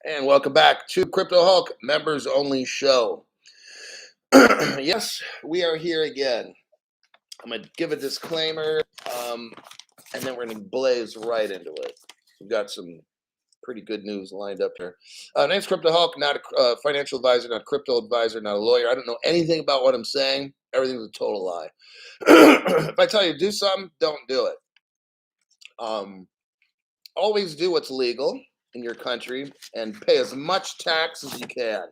And welcome back to Crypto Hulk Members Only Show. Yes, we are here again. I'm going to give a disclaimer, and then we're going to blaze right into it. We've got some pretty good news lined up here. Name's Crypto Hulk, not a financial advisor, not a crypto advisor, not a lawyer. I don't know anything about what I'm saying. Everything's a total lie. If I tell you to do something, don't do it. Always do what's legal in your country and pay as much tax as you can.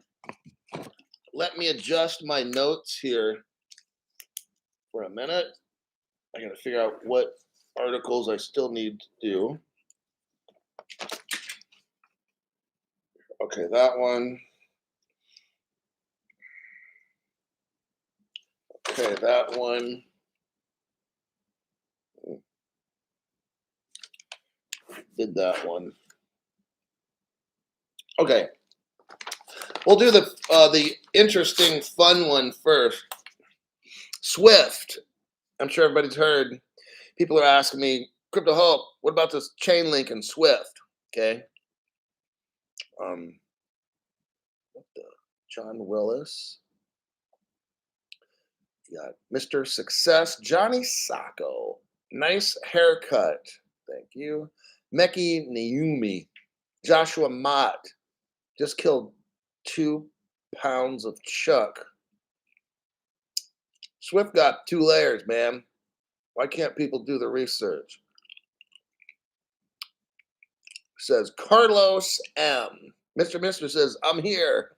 Let me adjust my notes here for a minute. I gotta figure out what articles I still need to do. Okay, that one. Okay, that one. Did that one. Okay. We'll do the interesting, fun one first. Swift. I'm sure everybody's heard. People are asking me, Crypto Hulk, what about this chain link and Swift? Okay. What the? John Willis. You got Mr. Success, Johnny Sacco. Nice haircut. Thank you. Meki Naomi. Joshua Mott. Just killed 2 pounds of chuck. Swift got 2 layers, man. Why can't people do the research? Says Carlos M. Mr. Mister says, I'm here.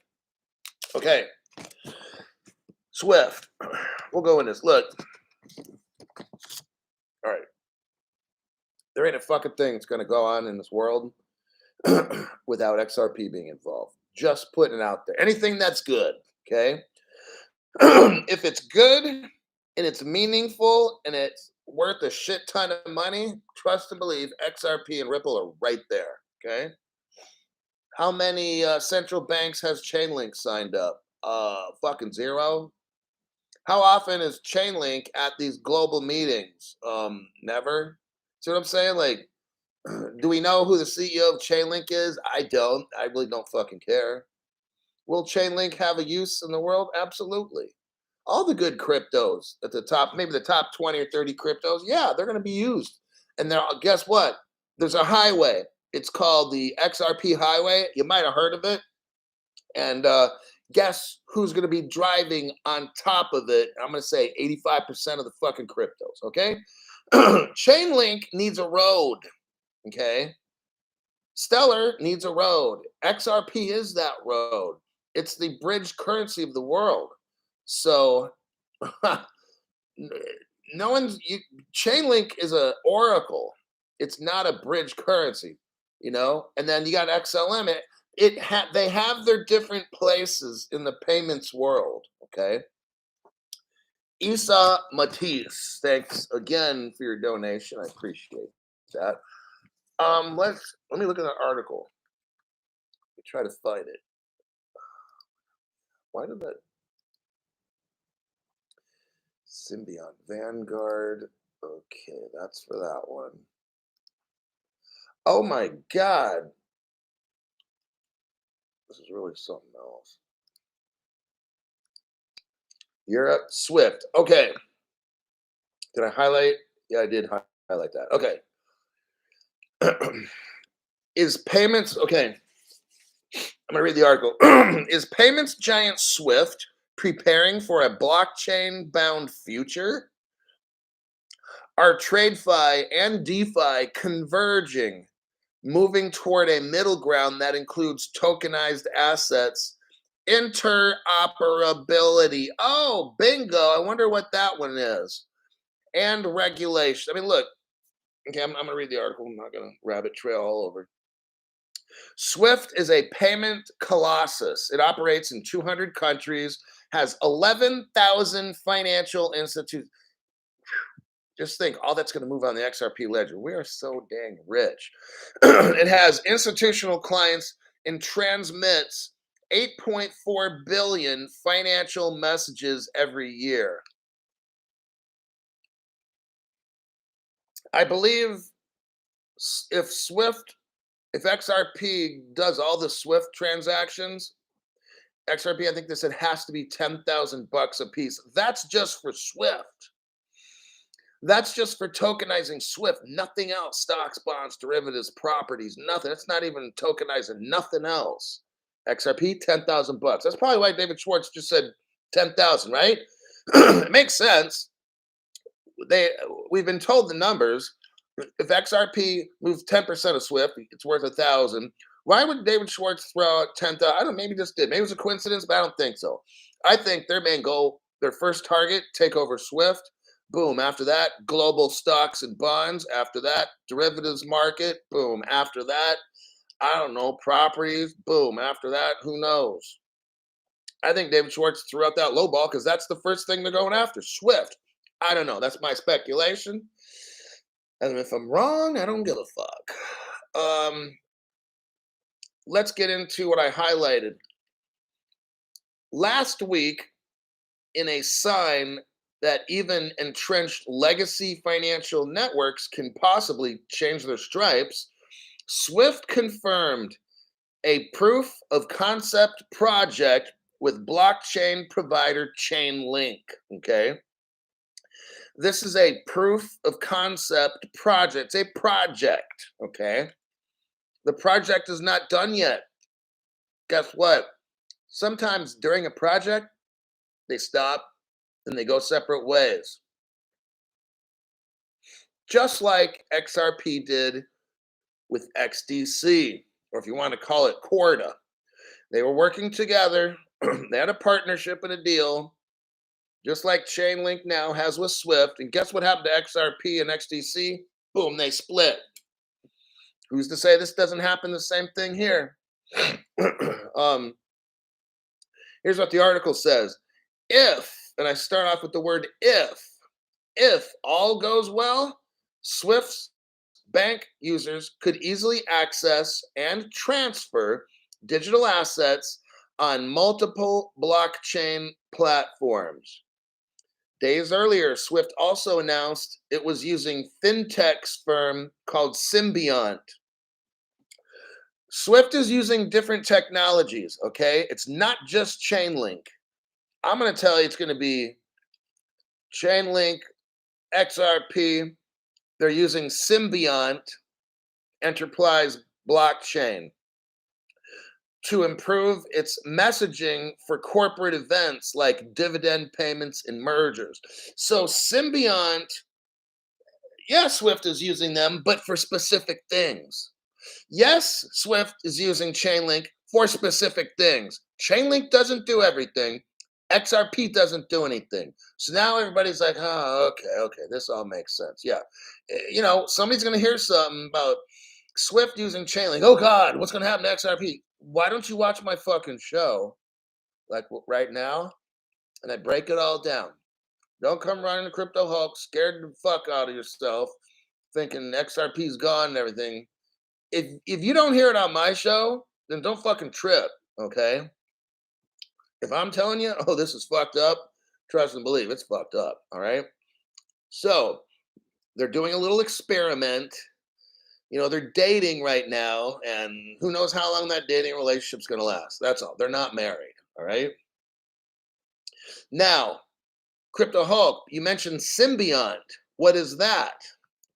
Okay. Swift. We'll go in this. Look. All right. There ain't a fucking thing that's going to go on in this world without XRP being involved. Just putting it out there. Anything that's good, okay? If it's good and it's meaningful and it's worth a shit ton of money, trust and believe XRP and Ripple are right there, okay? How many central banks has Chainlink signed up? Fucking 0. How often is Chainlink at these global meetings? Never. See what I'm saying? Like, do we know who the CEO of Chainlink is? I don't. I really don't fucking care. Will Chainlink have a use in the world? Absolutely. All the good cryptos at the top, maybe the top 20 or 30 cryptos, yeah, they're going to be used. And guess what? There's a highway. It's called the XRP Highway. You might have heard of it. And guess who's going to be driving on top of it? I'm going to say 85% of the fucking cryptos, okay? Chainlink needs a road, okay? Stellar needs a road. XRP is that road. It's the bridge currency of the world. So no one's Chainlink is a oracle. It's not a bridge currency, you know. And then you got XLM. They have their different places in the payments world. Okay. Isa Matisse, thanks again for your donation. I appreciate that. Let me look at that article. Let me try to find it. Why did that Symbiont Vanguard? Okay, that's for that one. Oh my God. This is really something else. Europe, Swift. Okay. Did I highlight? Yeah, I did highlight that. Okay. Is payments, okay. I'm going to read the article. Is payments giant Swift preparing for a blockchain bound future? Are TradeFi and DeFi converging, moving toward a middle ground that includes tokenized assets, interoperability? Oh, bingo. I wonder what that one is. And regulation. I mean, look, okay, I'm going to read the article. I'm not going to rabbit trail all over. Swift is a payment colossus. It operates in 200 countries, has 11,000 financial institutions. Just think, all that's going to move on the XRP ledger. We are so dang rich. It has institutional clients and transmits 8.4 billion financial messages every year. I believe if Swift if XRP does all the Swift transactions, XRP, I think they said has to be $10,000 a piece. That's just for Swift. That's just for tokenizing Swift, nothing else. Stocks, bonds, derivatives, properties, nothing. It's not even tokenizing nothing else. XRP, $10,000. That's probably why David Schwartz just said 10,000, right? It makes sense. We've been told the numbers. If XRP moves 10% of Swift, it's worth 1,000. Why would David Schwartz throw out 10,000? I don't know, maybe just did. Maybe it was a coincidence, but I don't think so. I think their main goal, their first target, take over Swift. Boom. After that, global stocks and bonds. After that, derivatives market. Boom. After that, I don't know, properties. Boom. After that, who knows? I think David Schwartz threw out that low ball because that's the first thing they're going after, Swift. I don't know. That's my speculation. And if I'm wrong, I don't give a fuck. Let's get into what I highlighted. Last week, in a sign that even entrenched legacy financial networks can possibly change their stripes, Swift confirmed a proof of concept project with blockchain provider Chainlink. Okay. This is a proof of concept project. It's a project. Okay. The project is not done yet. Guess what? Sometimes during a project, they stop and they go separate ways. Just like XRP did with XDC, or if you want to call it Corda. They were working together. They had a partnership and a deal, just like Chainlink now has with Swift. And guess what happened to XRP and XDC? Boom, they split. Who's to say this doesn't happen the same thing here? Here's what the article says. If, and I start off with the word if all goes well, Swift's bank users could easily access and transfer digital assets on multiple blockchain platforms. Days earlier, Swift also announced it was using fintech firm called Symbiont. Swift is using different technologies, okay? It's not just Chainlink. I'm going to tell you it's going to be Chainlink, XRP. They're using Symbiont Enterprise blockchain to improve its messaging for corporate events like dividend payments and mergers. So Symbiont, yes, Swift is using them, but for specific things. Yes, Swift is using Chainlink for specific things. Chainlink doesn't do everything. XRP doesn't do anything. So now everybody's like, oh, okay, this all makes sense. Yeah. Somebody's going to hear something about Swift using Chainlink. Oh, God, what's going to happen to XRP? Why don't you watch my fucking show, like right now, and I break it all down? Don't come running to Crypto Hulk, scared the fuck out of yourself, thinking XRP's gone and everything. If you don't hear it on my show, then don't fucking trip, okay? If I'm telling you, oh, this is fucked up, trust and believe it's fucked up, all right? So they're doing a little experiment. They're dating right now, and who knows how long that dating relationship's going to last. That's all. They're not married, all right? Now, Crypto Hulk, you mentioned Symbiont. What is that?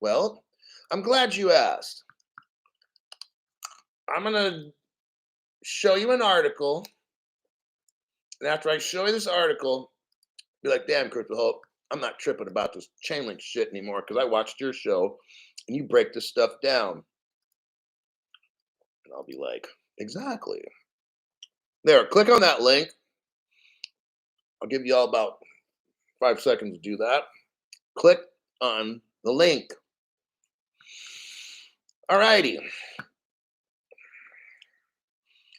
Well, I'm glad you asked. I'm going to show you an article. And after I show you this article, be like, damn, Crypto Hulk, I'm not tripping about this Chainlink shit anymore because I watched your show and you break this stuff down. And I'll be like, exactly. There, click on that link. I'll give you all about 5 seconds to do that. Click on the link. All righty.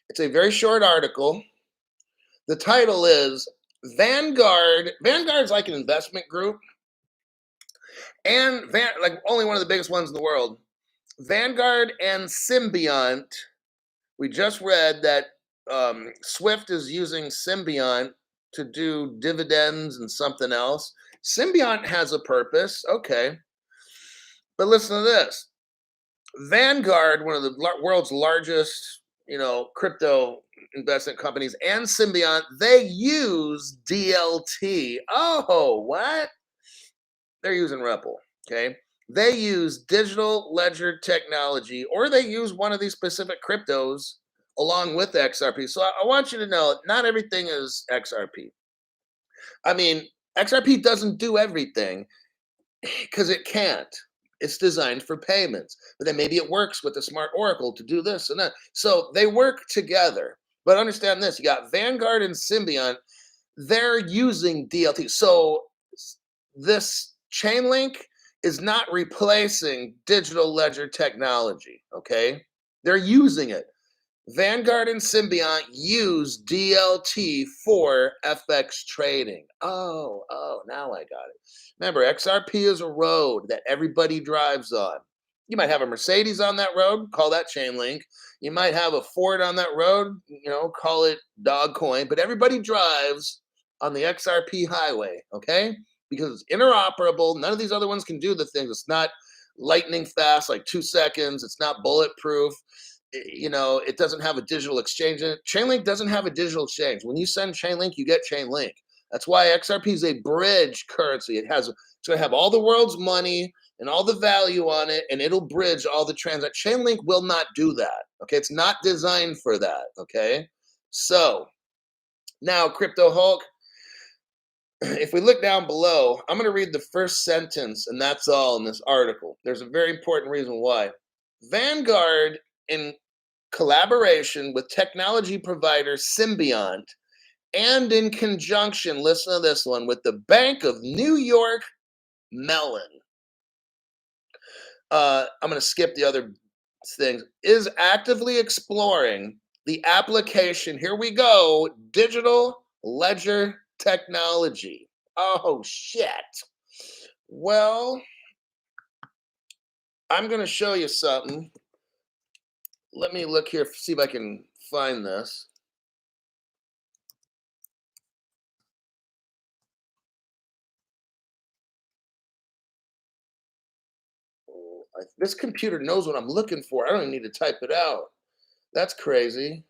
It's a very short article. The title is Vanguard. Vanguard's like an investment group. And like only one of the biggest ones in the world. Vanguard and Symbiont. We just read that Swift is using Symbiont to do dividends and something else. Symbiont has a purpose. Okay. But listen to this. Vanguard, one of the world's largest, crypto investment companies, and Symbiont, they use DLT. Oh, what? They're using Ripple. Okay. They use digital ledger technology, or they use one of these specific cryptos along with XRP. So I want you to know not everything is XRP. I mean, XRP doesn't do everything because it can't. It's designed for payments, but then maybe it works with the smart oracle to do this and that. So they work together. But understand this: you got Vanguard and Symbiont. They're using DLT. So this chain link is not replacing digital ledger technology. Okay, they're using it. Vanguard and Symbiont use DLT for FX trading. Oh, now I got it. Remember, XRP is a road that everybody drives on. You might have a Mercedes on that road, call that chain link. You might have a Ford on that road, call it Dogcoin, but everybody drives on the XRP highway, okay? Because it's interoperable. None of these other ones can do the things. It's not lightning fast, like 2 seconds. It's not bulletproof. It doesn't have a digital exchange in it. Chainlink doesn't have a digital exchange. When you send Chainlink, you get Chainlink. That's why XRP is a bridge currency. It's going to have all the world's money and all the value on it, and it'll bridge all the transactions. Chainlink will not do that. Okay, it's not designed for that. Okay, so now Crypto Hulk. If we look down below, I'm going to read the first sentence, and that's all in this article. There's a very important reason why. Vanguard, in collaboration with technology provider Symbiont, and in conjunction, listen to this one, with the Bank of New York Mellon. I'm going to skip the other things, is actively exploring the application, here we go, digital ledger technology. Oh, shit. Well, I'm going to show you something. Let me look here, see if I can find this. This computer knows what I'm looking for. I don't even need to type it out. That's crazy.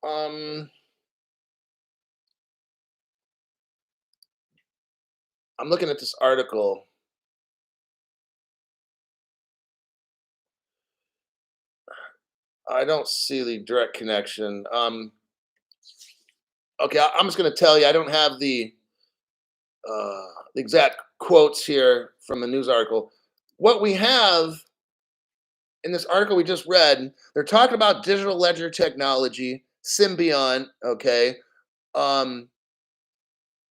Um, I'm looking at this article. I don't see the direct connection. Okay, I'm just going to tell you, I don't have the exact quotes here from a news article. What we have in this article we just read, they're talking about digital ledger technology, Symbiont. Okay, um,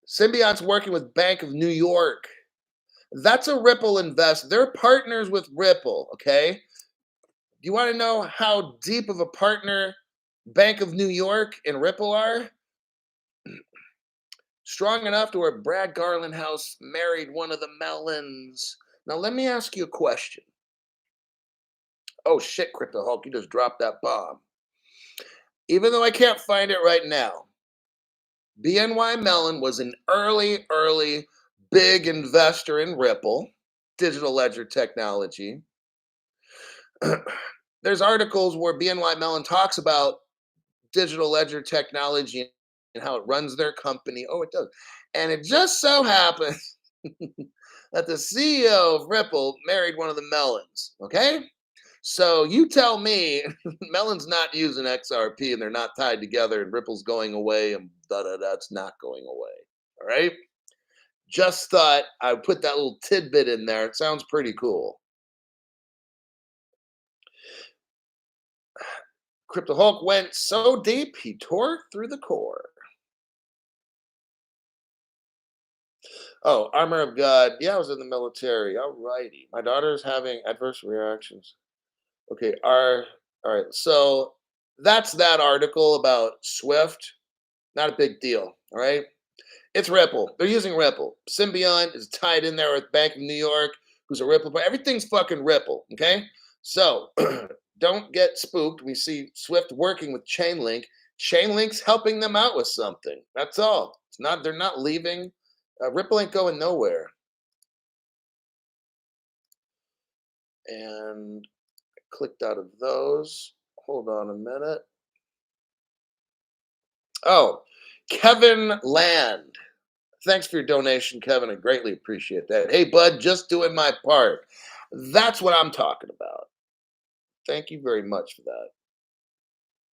Symbiont's working with Bank of New York. That's a Ripple invest. They're partners with Ripple. Okay, do you want to know how deep of a partner Bank of New York and Ripple are? Strong enough to where Brad Garlandhouse married one of the Mellons. Now, let me ask you a question. Oh, shit, Crypto Hulk, you just dropped that bomb. Even though I can't find it right now, BNY Mellon was an early big investor in Ripple, digital ledger technology. There's articles where BNY Mellon talks about digital ledger technology and how it runs their company. Oh, it does. And it just so happens that the CEO of Ripple married one of the Mellons. Okay. So you tell me Mellon's not using XRP and they're not tied together and Ripple's going away and that's not going away. All right. Just thought I would put that little tidbit in there. It sounds pretty cool. Crypto Hulk went so deep he tore through the core. Oh, Armor of God. Yeah, I was in the military. All righty. My daughter's having adverse reactions. Okay, all right. So that's that article about Swift. Not a big deal. All right. It's Ripple. They're using Ripple. Symbiont is tied in there with Bank of New York, who's a Ripple, but everything's fucking Ripple. Okay. So don't get spooked. We see Swift working with Chainlink. Chainlink's helping them out with something. That's all. It's not. They're not leaving. Ripple ain't going nowhere. And clicked out of those. Hold on a minute. Oh, Kevin Land. Thanks for your donation, Kevin. I greatly appreciate that. Hey, bud, just doing my part. That's what I'm talking about. Thank you very much for that.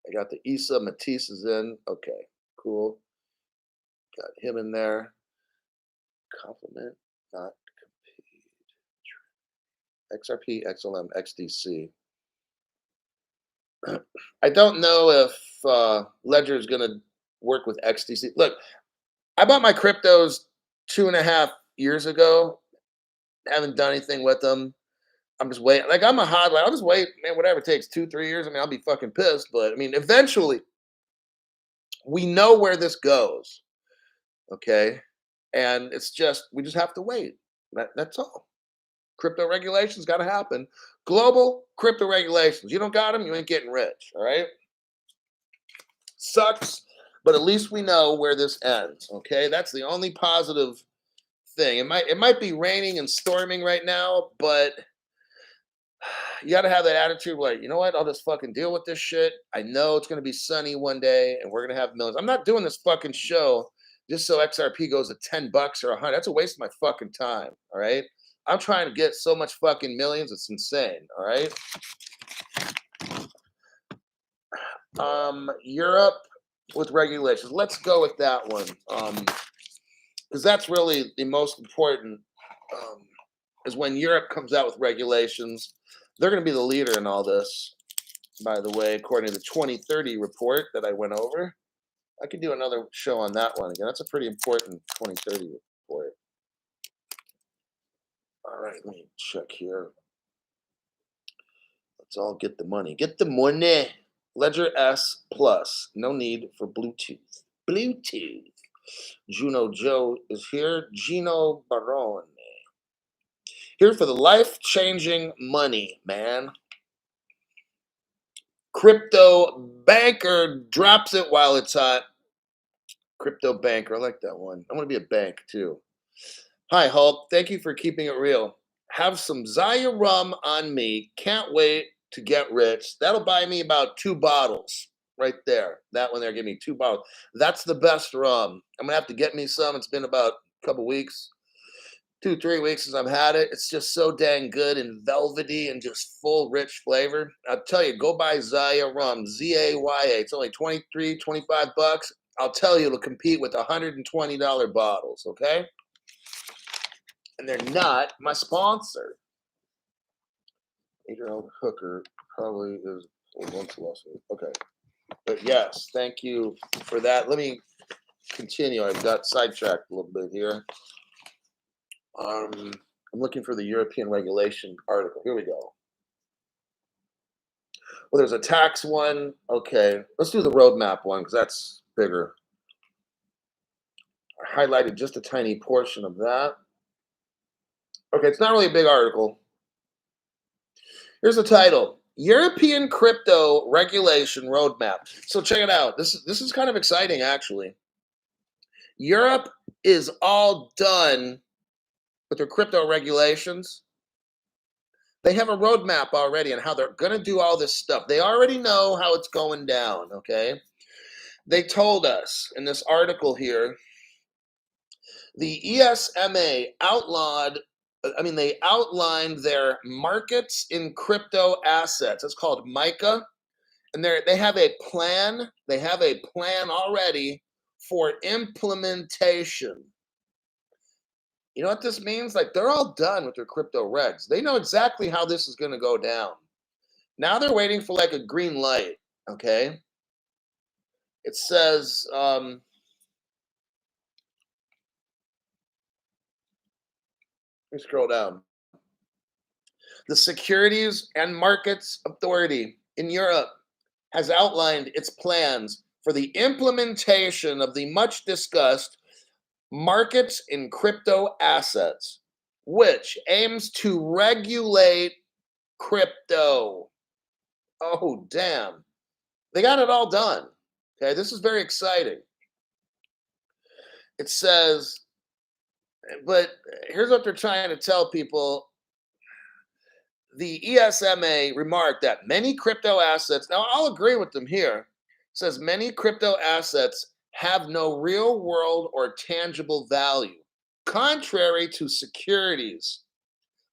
I got the Issa Matisse is in. Okay, cool. Got him in there. Compliment, not compete. XRP, XLM, XDC. I don't know if Ledger is going to work with XDC. Look, I bought my cryptos 2.5 years ago. Haven't done anything with them. I'm just waiting. Like I'm a hodler. I'll just wait, man. Whatever it takes, 2, 3 years. I mean, I'll be fucking pissed. But I mean, eventually, we know where this goes. Okay, and it's just we just have to wait. That's all. Crypto regulations got to happen. Global crypto regulations. You don't got them, you ain't getting rich. All right. Sucks, but at least we know where this ends. Okay, that's the only positive thing. It might be raining and storming right now, but you got to have that attitude like, you know what? I'll just fucking deal with this shit. I know it's going to be sunny one day and we're going to have millions. I'm not doing this fucking show just so XRP goes to $10 or 100. That's a waste of my fucking time. All right. I'm trying to get so much fucking millions. It's insane. All right. Europe with regulations. Let's go with that one. Because that's really the most important. Is when Europe comes out with regulations. They're going to be the leader in all this, by the way, according to the 2030 report that I went over. I could do another show on that one again. That's a pretty important 2030 report. All right, let me check here. Let's all get the money. Get the money. Ledger S Plus. No need for Bluetooth. Bluetooth. Juno Joe is here. Gino Barone. Here for the life-changing money, man. Crypto Banker drops it while it's hot. Crypto Banker, I like that one. I want to be a bank too. Hi, Hulk. Thank you for keeping it real. Have some Zaya rum on me. Can't wait to get rich. That'll buy me about 2 bottles right there. That one there, give me 2 bottles. That's the best rum. I'm going to have to get me some. It's been about a couple weeks. 2, 3 weeks since I've had it. It's just so dang good and velvety and just full, rich flavor. I'll tell you, go buy Zaya rum, Zaya. It's only $23, $25. I'll tell you, it'll compete with $120 bottles, okay? And they're not my sponsor. 8-year-old hooker probably is once lost. Okay. But yes, thank you for that. Let me continue. I got sidetracked a little bit here. I'm looking for the European regulation article. Here we go. Well, there's a tax one. Okay, let's do the roadmap one because that's bigger. I highlighted just a tiny portion of that. Okay, it's not really a big article. Here's the title: European Crypto Regulation Roadmap. So check it out. This is kind of exciting, actually. Europe is all done with their crypto regulations. They have a roadmap already on how they're going to do all this stuff. They already know how it's going down, okay? They told us in this article here, the ESMA they outlined their markets in crypto assets. It's called MICA. And they have a plan. They have a plan already for implementation. You know what this means? Like, they're all done with their crypto regs. They know exactly how this is going to go down. Now they're waiting for like a green light, okay? It says, let me scroll down. The Securities and Markets Authority in Europe has outlined its plans for the implementation of the much discussed markets in crypto assets, which aims to regulate crypto. Oh, damn. They got it all done. Okay, this is very exciting. It says, but here's what they're trying to tell people. the ESMA remarked that many crypto assets, now I'll agree with them here, says many crypto assets have no real world or tangible value, contrary to securities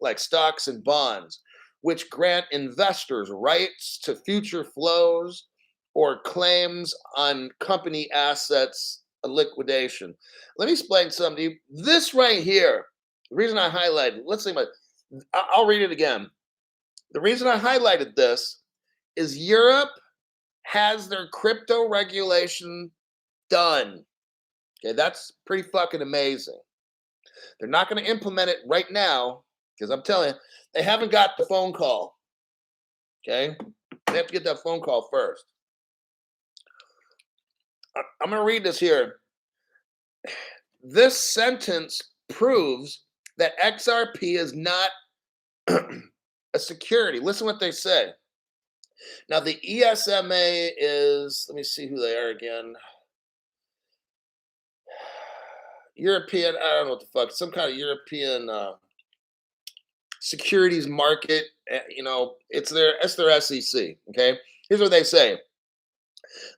like stocks and bonds, which grant investors rights to future flows or claims on company assets liquidation. Let me explain something to you. This right here, the reason I highlighted, let's see, I'll read it again. The reason I highlighted this is Europe has their crypto regulation done. Okay, that's pretty fucking amazing. They're not going to implement it right now because I'm telling you, they haven't got the phone call. Okay, they have to get that phone call first. I'm going to read this here. This sentence proves that XRP is not a security. Listen what they say. Now, the ESMA is, let me see who they are again. European, I don't know what the fuck, some kind of European securities market. It's their SEC. Okay, here's what they say.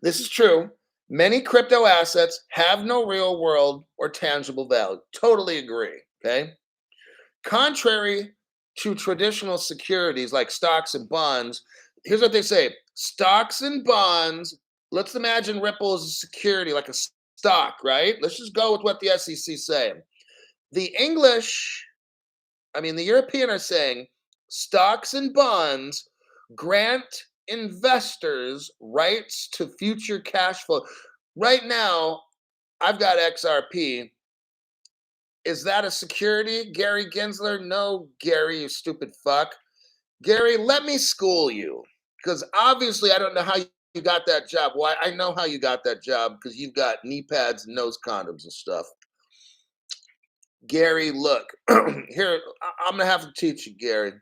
This is true. Many crypto assets have no real world or tangible value. Totally agree. Okay. Contrary to traditional securities like stocks and bonds, here's what they say. Stocks and bonds, let's imagine Ripple as a security, like a stock, right? Let's just go with what the SEC say. The European are saying stocks and bonds grant investors rights to future cash flow. Right now, I've got XRP. Is that a security, Gary Gensler? No, Gary, you stupid fuck. Gary, let me school you. Because obviously I don't know how you got that job. Why? I know how you got that job because you've got knee pads and nose condoms and stuff. Gary, look, here, I'm going to have to teach you, Gary.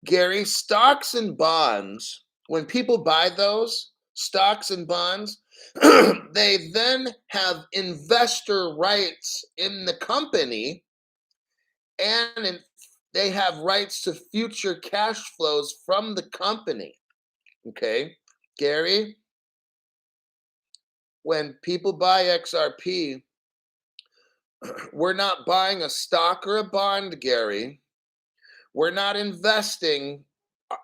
Gary, stocks and bonds, when people buy those stocks and bonds, they then have investor rights in the company and they have rights to future cash flows from the company. Okay, Gary, when people buy XRP, we're not buying a stock or a bond, Gary. We're not investing.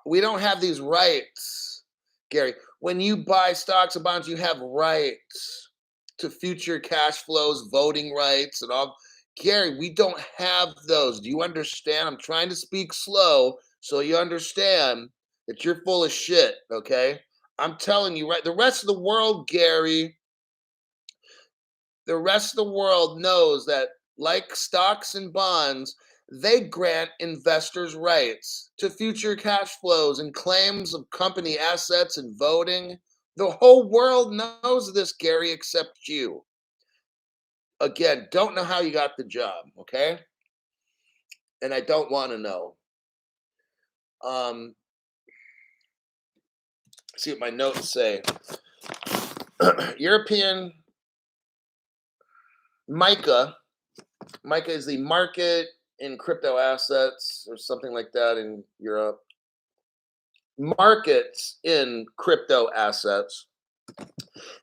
We don't have these rights, Gary. When you buy stocks and bonds, you have rights to future cash flows, voting rights, and all. Gary, we don't have those. Do you understand? I'm trying to speak slow so you understand that you're full of shit, okay? I'm telling you, right? The rest of the world, Gary, the rest of the world knows that, like stocks and bonds, they grant investors rights to future cash flows and claims of company assets and voting. The whole world knows this, Gary, except you. Again, don't know how you got the job, okay? And I don't want to know. See what my notes say. European MICA. MICA is the market in crypto assets or something like that in Europe. Markets in crypto assets.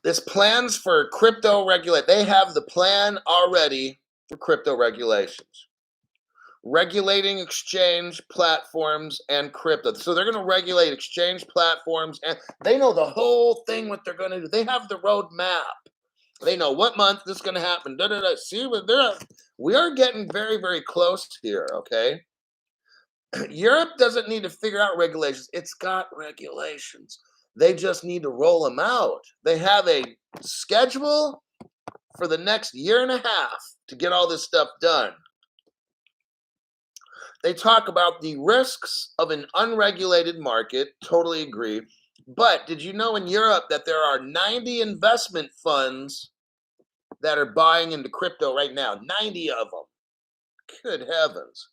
This plans for crypto regulate. They have the plan already for crypto regulations. Regulating exchange platforms and crypto. So they're going to regulate exchange platforms and they know the whole thing, what they're going to do. They have the roadmap. They know what month this is going to happen. See, we are getting very, very close here, okay? Europe doesn't need to figure out regulations. It's got regulations. They just need to roll them out. They have a schedule for the next year and a half to get all this stuff done. They talk about the risks of an unregulated market. Totally agree. But did you know in Europe that there are 90 investment funds that are buying into crypto right now? 90 of them. Good heavens.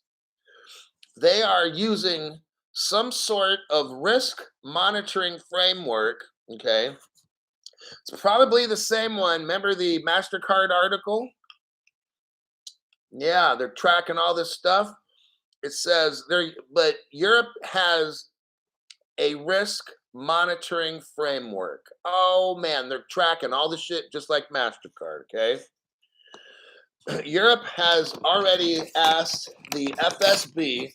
They are using some sort of risk monitoring framework, okay? It's probably the same one. Remember the MasterCard article? Yeah, they're tracking all this stuff. It says there, but Europe has a risk monitoring framework. Oh man, they're tracking all the shit just like MasterCard, okay? Europe has already asked the FSB.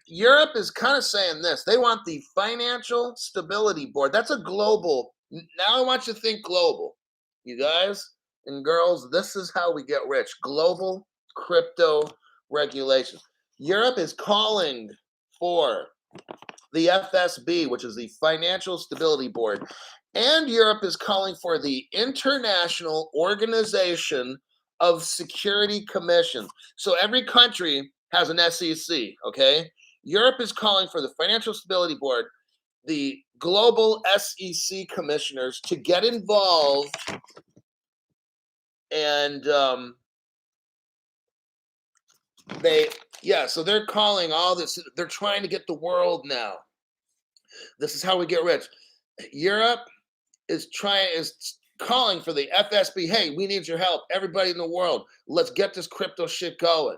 Europe is kind of saying this. They want the Financial Stability Board. That's a global. Now I want you to think global. You guys and girls, this is how we get rich. Global crypto regulation. Europe is calling for the FSB, which is the Financial Stability Board, and Europe is calling for the International Organization of Security Commissions. So every country has an SEC, okay? Europe is calling for the Financial Stability Board, the global SEC commissioners to get involved and so they're calling all this, they're trying to get the world now. This is how we get rich. Europe is calling for the FSB. Hey, we need your help. Everybody in the world, let's get this crypto shit going.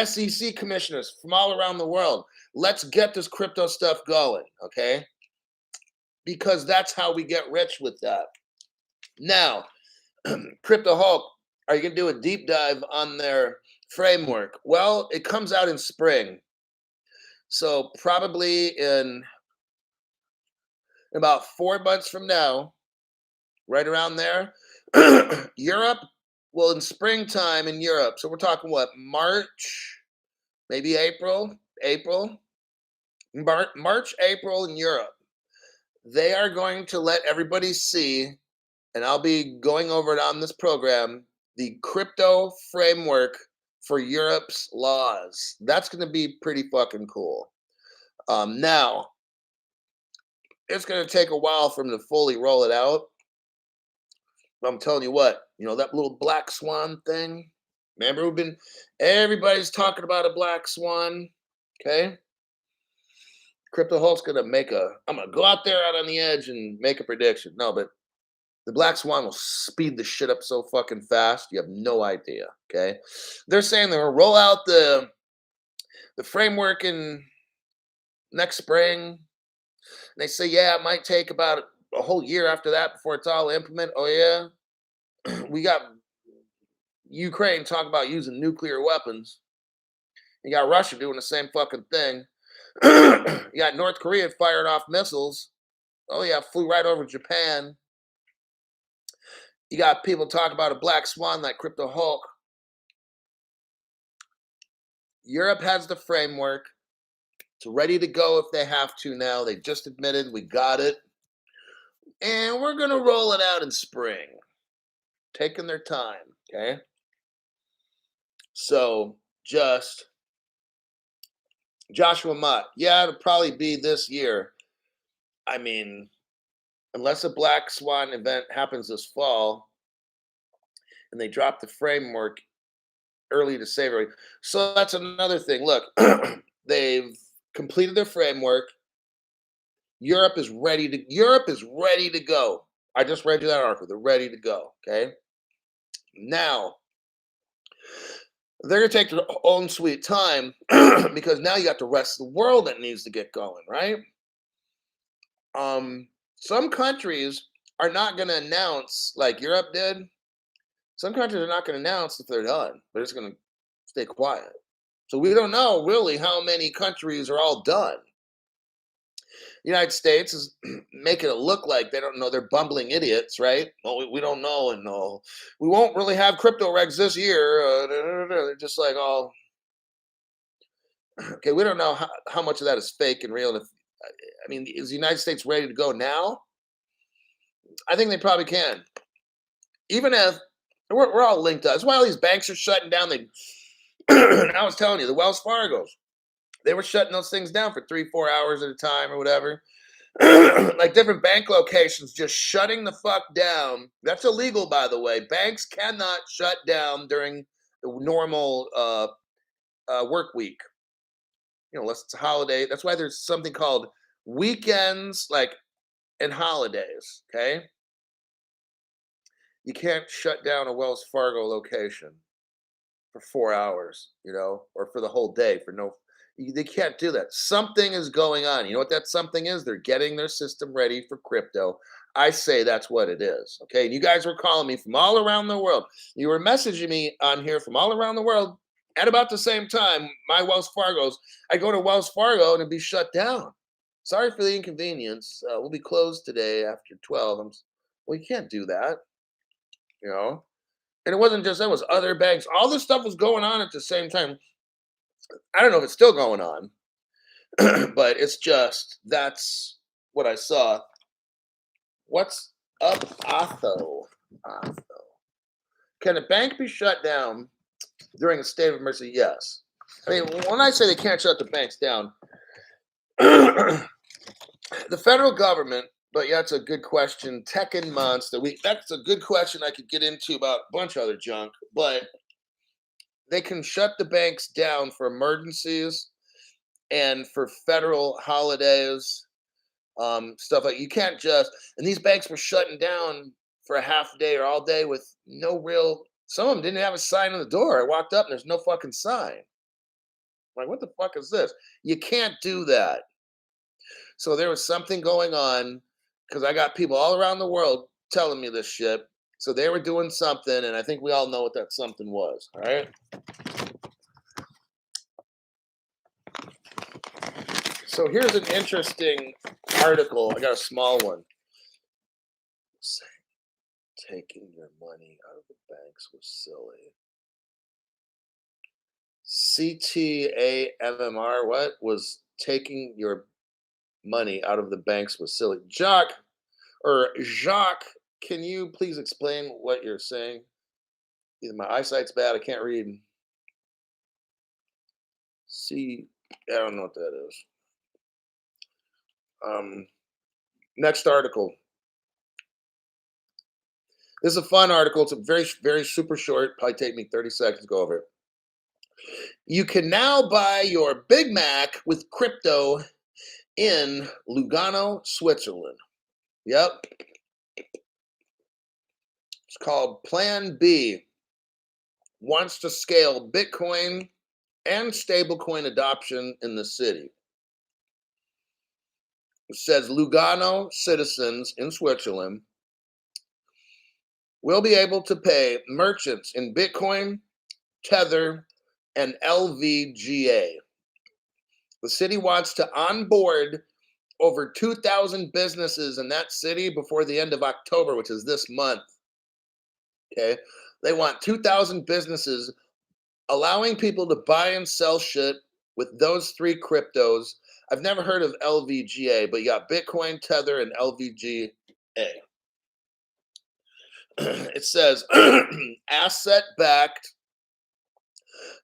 SEC commissioners from all around the world, let's get this crypto stuff going, okay? Because that's how we get rich with that. Now, Crypto Hulk, are you going to do a deep dive on their framework? Well, it comes out in spring. So probably in about 4 months from now, right around there, Europe, well, in springtime in Europe. So we're talking what, March, maybe April, March, April in Europe. They are going to let everybody see, and I'll be going over it on this program, the crypto framework for Europe's laws. That's going to be pretty fucking cool. Now, it's going to take a while for them to fully roll it out. But I'm telling you what, that little black swan thing. Remember, everybody's talking about a black swan. Okay. Crypto Hulk's going to I'm going to go out there out on the edge and make a prediction. No, but the black swan will speed the shit up so fucking fast. You have no idea. Okay. They're saying they're going to roll out the framework in next spring. And they say, yeah, it might take about a whole year after that before it's all implemented. Oh, yeah. We got Ukraine talking about using nuclear weapons. You got Russia doing the same fucking thing. You got North Korea firing off missiles. Oh, yeah, flew right over Japan. You got people talking about a black swan like Crypto Hulk. Europe has the framework. It's ready to go if they have to now. They just admitted we got it. And we're going to roll it out in spring. Taking their time, okay? So, just Joshua Mott. Yeah, it'll probably be this year. I mean, unless a black swan event happens this fall and they drop the framework early to save everybody. So that's another thing. Look, they've completed their framework. Europe is ready to go. I just read you that article. They're ready to go. Okay. Now, they're going to take their own sweet time because now you got the rest of the world that needs to get going, right? Some countries are not going to announce, like Europe did. Some countries are not going to announce if they're done. They're just going to stay quiet. So we don't know really how many countries are all done. The United States is making it look like they don't know. They're bumbling idiots, right? Well, we don't know, and we won't really have crypto regs this year. They're just like, oh, okay, we don't know how much of that is fake and real. And is the United States ready to go now? I think they probably can. Even if we're all linked up. That's why all these banks are shutting down. I was telling you, the Wells Fargos, they were shutting those things down for 3-4 hours at a time or whatever. Like different bank locations just shutting the fuck down. That's illegal, by the way. Banks cannot shut down during the normal work week. Unless it's a holiday. That's why there's something called weekends, and holidays. Okay. You can't shut down a Wells Fargo location for 4 hours, or for the whole day for no. They can't do that. Something is going on. You know what that something is? They're getting their system ready for crypto. I say that's what it is. Okay. And you guys were calling me from all around the world. You were messaging me on here from all around the world at about the same time. My Wells Fargo's, I go to Wells Fargo and it'd be shut down. Sorry for the inconvenience. We'll be closed today after 12. Well, you can't do that, you know? And it wasn't just that, it was other banks. All this stuff was going on at the same time. I don't know if it's still going on, but it's just that's what I saw. What's up, Otho? Otho. Can a bank be shut down during a state of emergency? Yes. I mean, when I say they can't shut the banks down, the federal government, but yeah, that's a good question. Tekken Monster. That's a good question I could get into about a bunch of other junk, but they can shut the banks down for emergencies and for federal holidays, stuff like you can't just. And these banks were shutting down for a half day or all day with no real. Some of them didn't have a sign on the door. I walked up and there's no fucking sign. I'm like, what the fuck is this? You can't do that. So there was something going on because I got people all around the world telling me this shit. So they were doing something, and I think we all know what that something was. All right. So here's an interesting article. I got a small one. Taking your money out of the banks was silly. CTAMMR, what was taking your money out of the banks was silly? Jacques, can you please explain what you're saying? Either my eyesight's bad, I can't read. I don't know what that is. Next article. This is a fun article. It's a very, very super short. Probably take me 30 seconds to go over it. You can now buy your Big Mac with crypto in Lugano, Switzerland. Yep. It's called Plan B. Wants to scale Bitcoin and stablecoin adoption in the city. It says Lugano citizens in Switzerland will be able to pay merchants in Bitcoin, Tether, and LVGA. The city wants to onboard over 2,000 businesses in that city before the end of October, which is this month. Okay. They want 2,000 businesses, allowing people to buy and sell shit with those three cryptos. I've never heard of LVGA, but you got Bitcoin, Tether, and LVGA. It says asset-backed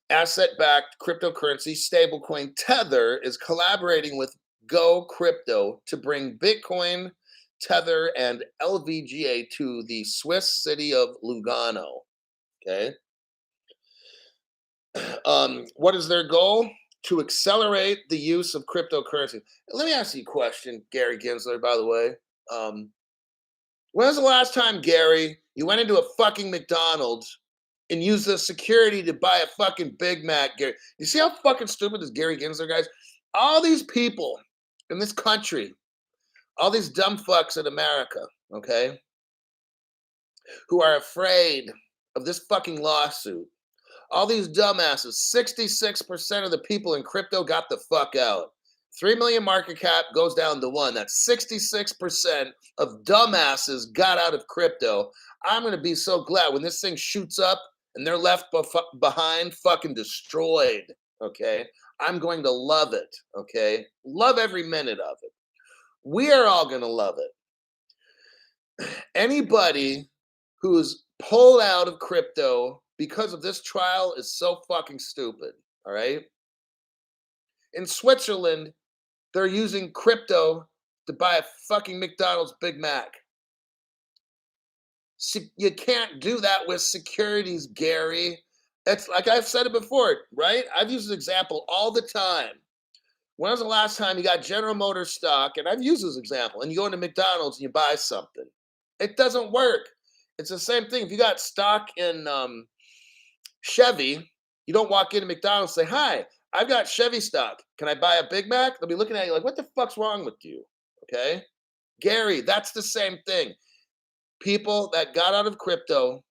cryptocurrency stablecoin Tether is collaborating with Go Crypto to bring Bitcoin, Tether, and LVGA to the Swiss city of Lugano. Okay. What is their goal? To accelerate the use of cryptocurrency. Let me ask you a question, Gary Gensler, by the way. When was the last time, Gary, you went into a fucking McDonald's and used the security to buy a fucking Big Mac, Gary? You see how fucking stupid this Gary Gensler, guys? All these people in this country, all these dumb fucks in America, okay, who are afraid of this fucking lawsuit. All these dumbasses, 66% of the people in crypto got the fuck out. 3 million market cap goes down to 1. That's 66% of dumbasses got out of crypto. I'm going to be so glad when this thing shoots up and they're left behind fucking destroyed, okay? I'm going to love it, okay? Love every minute of it. We are all going to love it. Anybody who's pulled out of crypto because of this trial is so fucking stupid, all right? In Switzerland, they're using crypto to buy a fucking McDonald's Big Mac. You can't do that with securities, Gary. It's like I've said it before, right? I've used this example all the time. When was the last time you got General Motors stock? And I've used this example. And you go into McDonald's and you buy something. It doesn't work. It's the same thing. If you got stock in Chevy You don't walk into McDonald's and say, "Hi, I've got Chevy stock. Can I buy a Big Mac?" They'll be looking at you like, "What the fuck's wrong with you?" Okay? Gary, that's the same thing. People that got out of crypto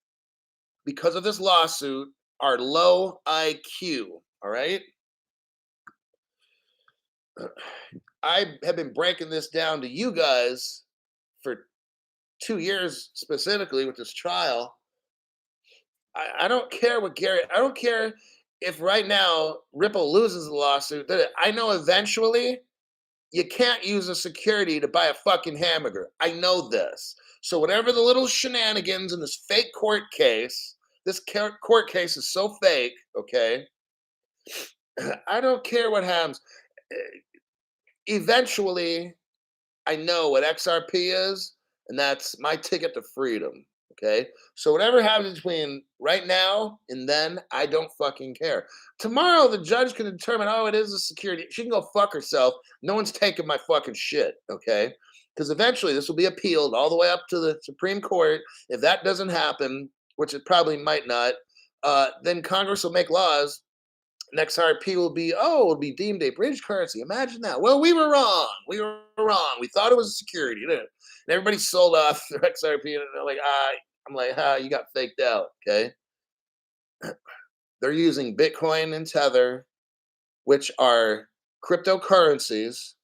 because of this lawsuit are low IQ. All right? I have been breaking this down to you guys for 2 years specifically with this trial. I don't care what Gary, I don't care if right now Ripple loses the lawsuit. I know eventually you can't use a security to buy a fucking hamburger. I know this. So whatever the little shenanigans in this fake court case, this court case is so fake, okay? I don't care what happens. Eventually, I know what XRP is, and that's my ticket to freedom. Okay. So whatever happens between right now and then, I don't fucking care. Tomorrow, the judge can determine, oh, it is a security. She can go fuck herself. No one's taking my fucking shit. Okay. Because eventually this will be appealed all the way up to the Supreme Court. If that doesn't happen, which it probably might not, then Congress will make laws. Next RP will be, oh, it'll be deemed a bridge currency. Imagine that. Well, we were wrong. We were wrong. We thought it was a security. And everybody sold off their XRP. And they're like, I'm like, you got faked out. Okay. They're using Bitcoin and Tether, which are cryptocurrencies.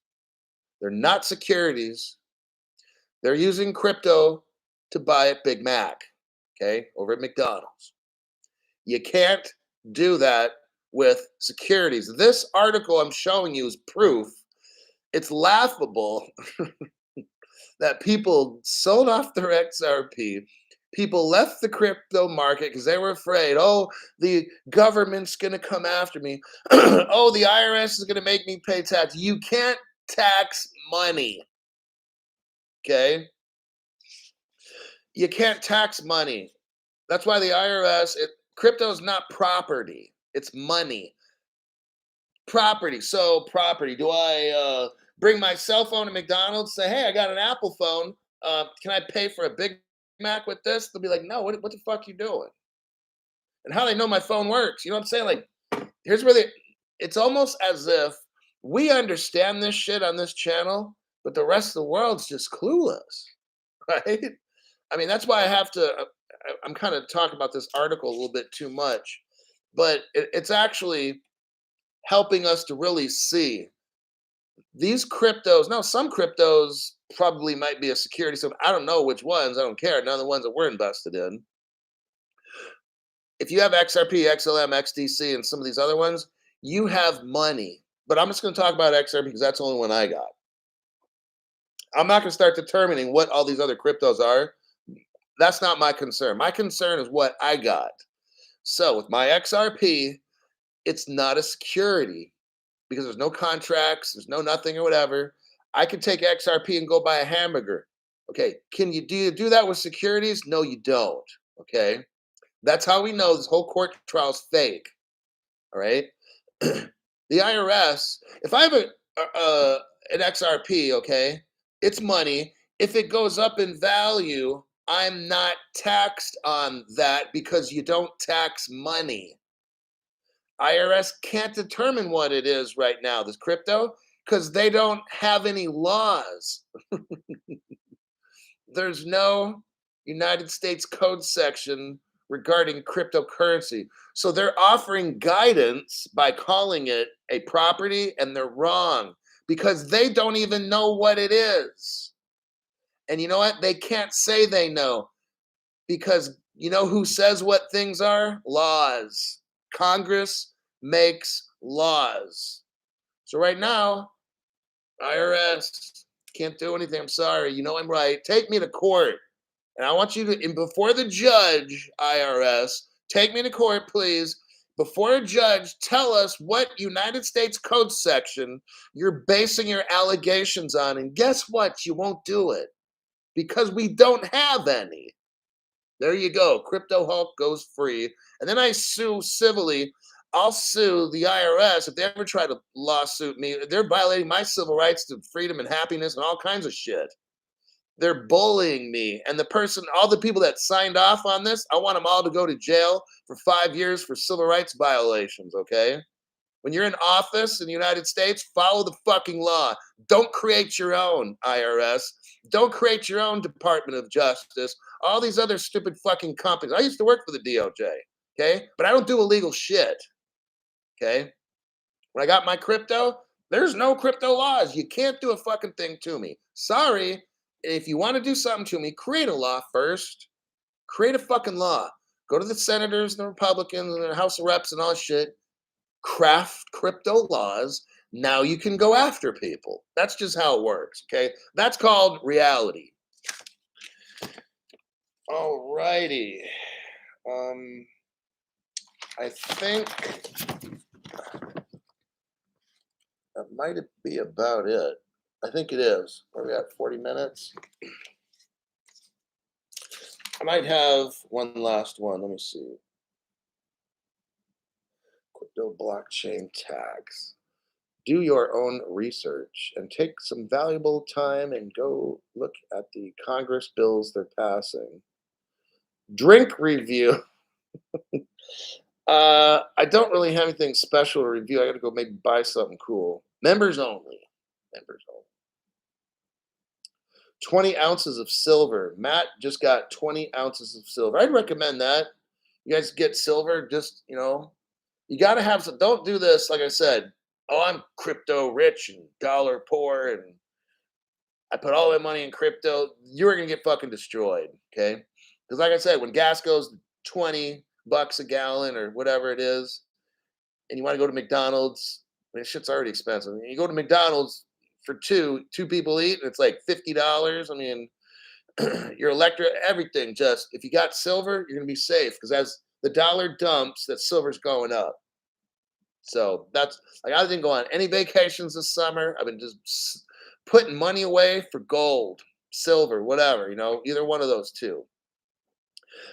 They're not securities. They're using crypto to buy a Big Mac, okay, over at McDonald's. You can't do that with securities. This article I'm showing you is proof. It's laughable that people sold off their XRP. People left the crypto market because they were afraid, oh, the government's going to come after me. Oh, the IRS is going to make me pay tax. You can't tax money. Okay? You can't tax money. That's why the IRS, crypto is not property. It's money. Property. So property. Do I bring my cell phone to McDonald's, say, hey, I got an Apple phone. Can I pay for a Big Mac with this? They'll be like, no, what the fuck you doing? And how they know my phone works. You know what I'm saying? Like, here's where it's almost as if we understand this shit on this channel, but the rest of the world's just clueless. Right? I mean, that's why I have to, I'm kind of talking about this article a little bit too much, but it's actually helping us to really see these cryptos. Now, some cryptos probably might be a security. So I don't know which ones. I don't care. None of the ones that we're invested in. If you have XRP, XLM, XDC, and some of these other ones, you have money. But I'm just going to talk about XRP because that's the only one I got. I'm not going to start determining what all these other cryptos are. That's not my concern. My concern is what I got. So with my XRP, it's not a security because there's no contracts, there's no nothing or whatever. I can take XRP and go buy a hamburger. Okay, do you do that with securities? No, you don't. Okay, that's how we know this whole court trial is fake. All right, the IRS. If I have an XRP, okay, it's money. If it goes up in value, I'm not taxed on that because you don't tax money. IRS can't determine what it is right now, this crypto, because they don't have any laws. There's no United States Code section regarding cryptocurrency. So they're offering guidance by calling it a property, and they're wrong because they don't even know what it is. And you know what? They can't say they know because you know who says what things are? Laws. Congress makes laws. So right now, IRS can't do anything. I'm sorry. You know I'm right. Take me to court. And I want you to, and before the judge, IRS, take me to court, please. Before a judge, tell us what United States Code section you're basing your allegations on. And guess what? You won't do it because we don't have any. There you go. Crypto Hulk goes free. And then I sue civilly. I'll sue the IRS if they ever try to lawsuit me. They're violating my civil rights to freedom and happiness and all kinds of shit. They're bullying me. And the person, all the people that signed off on this, I want them all to go to jail for 5 years for civil rights violations, okay? When you're in office in the United States, follow the fucking law. Don't create your own IRS. Don't create your own Department of Justice. All these other stupid fucking companies. I used to work for the DOJ, okay? But I don't do illegal shit, okay? When I got my crypto, there's no crypto laws. You can't do a fucking thing to me. Sorry. If you want to do something to me, create a law first. Create a fucking law. Go to the senators and the Republicans and the House of Reps and all that shit. Craft crypto laws. Now you can go after people. That's just how it works. Okay. That's called reality. All righty. I think that might be about it. I think it is. Where are we at? 40 minutes? I might have one last one. Let me see. Crypto blockchain tax. Do your own research and take some valuable time and go look at the Congress bills they're passing. Drink review. I don't really have anything special to review. I got to go maybe buy something cool. Members only. Members only. 20 ounces of silver. Matt just got 20 ounces of silver. I'd recommend that. You guys get silver, just, you got to have some. Don't do this, like I said. Oh, I'm crypto rich and dollar poor, and I put all my money in crypto. You're going to get fucking destroyed, okay? Because, like I said, when gas goes $20 a gallon or whatever it is, and you want to go to McDonald's, I mean, shit's already expensive. You go to McDonald's for two people eat, and it's like $50. I mean, your electric, everything. Just if you got silver, you're gonna be safe because as the dollar dumps, that silver's going up. So that's like I didn't go on any vacations this summer. I've been just putting money away for gold, silver, whatever. Either one of those two.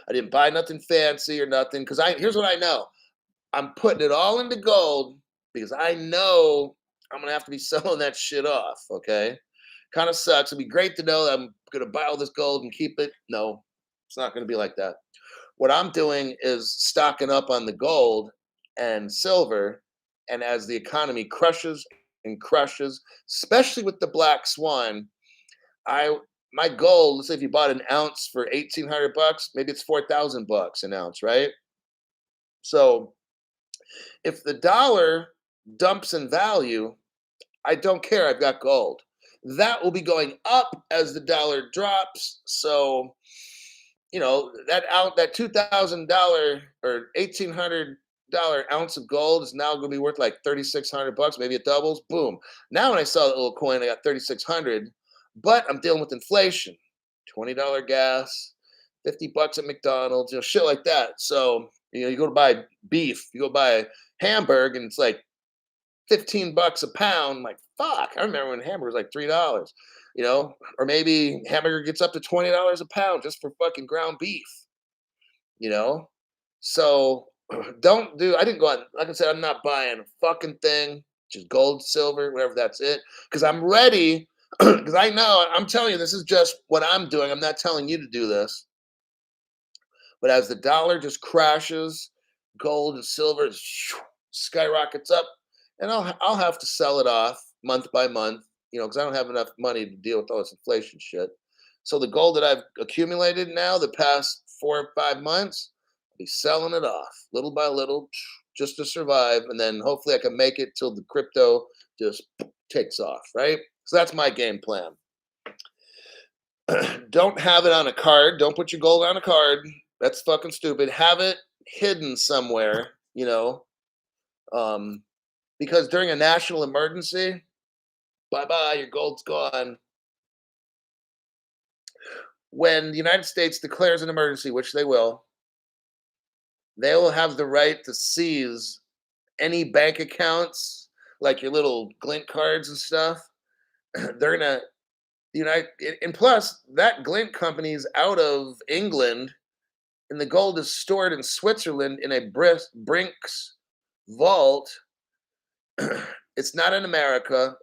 I didn't buy nothing fancy or nothing because here's what I know. I'm putting it all into gold because I know I'm gonna have to be selling that shit off. Okay, kind of sucks. It'd be great to know that I'm gonna buy all this gold and keep it. No, it's not gonna be like that. What I'm doing is stocking up on the gold and silver, and as the economy crushes and crushes, especially with the black swan, I my gold. Let's say if you bought an ounce for $1,800, maybe it's $4,000 an ounce, right? So if the dollar dumps in value, I don't care. I've got gold. That will be going up as the dollar drops. So, that $2,000 or $1,800 ounce of gold is now going to be worth like $3,600. Maybe it doubles. Boom. Now when I saw that little coin, I got 3,600. But I'm dealing with inflation. $20 gas, $50 at McDonald's, shit like that. So you go to buy beef, you go buy hamburger, and it's like $15 a pound. I'm like, fuck. I remember when hamburger was like $3, or maybe hamburger gets up to $20 a pound just for fucking ground beef, you know? So I didn't go on, like I said, I'm not buying a fucking thing, just gold, silver, whatever, that's it. Because I'm ready, because I know, I'm telling you, this is just what I'm doing. I'm not telling you to do this. But as the dollar just crashes, gold and silver skyrockets up, and I'll have to sell it off month by month, because I don't have enough money to deal with all this inflation shit. So the gold that I've accumulated now, the past 4 or 5 months, I'll be selling it off little by little, just to survive, and then hopefully I can make it till the crypto just takes off, right? So that's my game plan. Don't have it on a card. Don't put your gold on a card. That's fucking stupid. Have it hidden somewhere, because during a national emergency, bye bye, your gold's gone. When the United States declares an emergency, which they will have the right to seize any bank accounts, like your little Glint cards and stuff. They're gonna and plus that Glint company's out of England, and the gold is stored in Switzerland in a Brinks vault. It's not in America.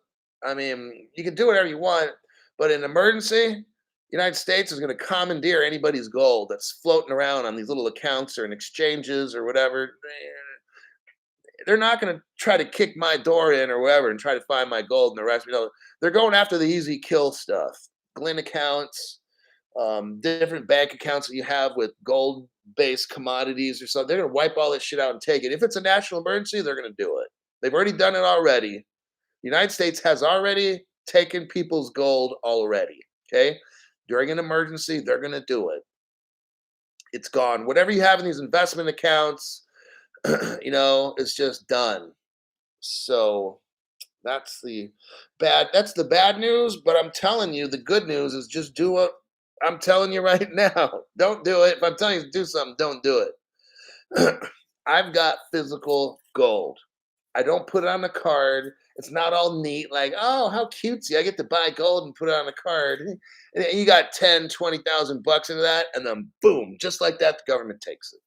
I mean, you can do whatever you want, but in emergency, United States is going to commandeer anybody's gold that's floating around on these little accounts or in exchanges or whatever. They're not going to try to kick my door in or whatever and try to find my gold and the rest. They're going after the easy kill stuff. Glint accounts, different bank accounts that you have with gold based commodities or something. They're going to wipe all this shit out and take it. If it's a national emergency, they're going to do it. They've already done it already. The United States has already taken people's gold already. Okay. During an emergency, they're going to do it. It's gone. Whatever you have in these investment accounts, it's just done. So that's the bad news, but I'm telling you, the good news is just do what I'm telling you right now. Don't do it. If I'm telling you to do something, don't do it. I've got physical gold. I don't put it on a card. It's not all neat, like, oh, how cutesy. I get to buy gold and put it on a card. And you got 10, 20,000 bucks into that, and then boom, just like that, the government takes it.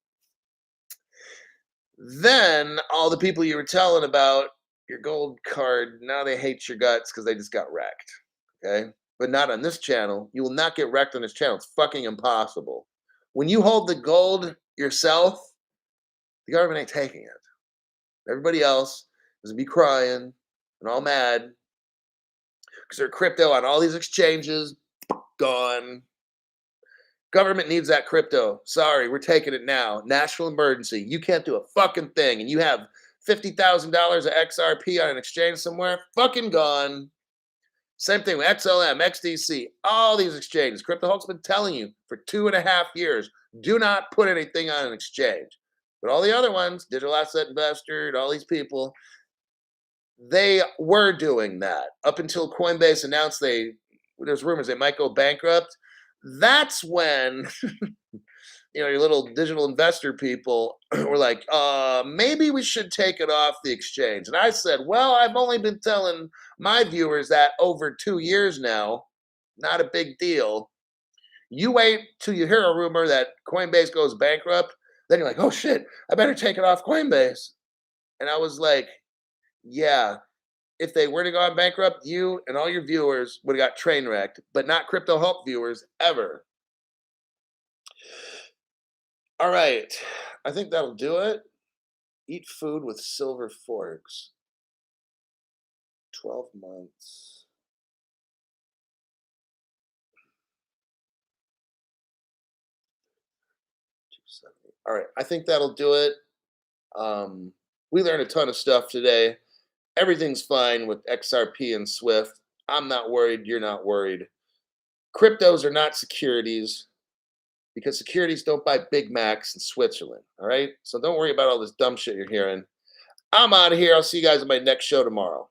Then all the people you were telling about your gold card, now they hate your guts because they just got wrecked. Okay. But not on this channel. You will not get wrecked on this channel. It's fucking impossible. When you hold the gold yourself, the government ain't taking it. Everybody else is gonna be crying and all mad because their crypto on all these exchanges gone. Government needs that crypto. Sorry, we're taking it now. National emergency. You can't do a fucking thing, and you have $50,000 of XRP on an exchange somewhere. Fucking gone. Same thing with XLM, XDC, all these exchanges. Crypto Hulk's been telling you for 2.5 years, do not put anything on an exchange. But all the other ones, Digital Asset Investor, and all these people, they were doing that up until Coinbase announced there's rumors they might go bankrupt. That's when your little digital investor people were like, maybe we should take it off the exchange. And I said, well, I've only been telling my viewers that over 2 years now. Not a big deal. You wait till you hear a rumor that Coinbase goes bankrupt, then you're like, oh shit, I better take it off Coinbase. And I was like, yeah, if they were to go on bankrupt, you and all your viewers would have got train wrecked, but not Crypto Hulk viewers ever. All right. I think that'll do it. Eat food with silver forks. 12 months. All right. I think that'll do it. We learned a ton of stuff today. Everything's fine with XRP and Swift. I'm not worried. You're not worried. Cryptos are not securities because securities don't buy Big Macs in Switzerland. All right. So don't worry about all this dumb shit you're hearing. I'm out of here. I'll see you guys in my next show tomorrow.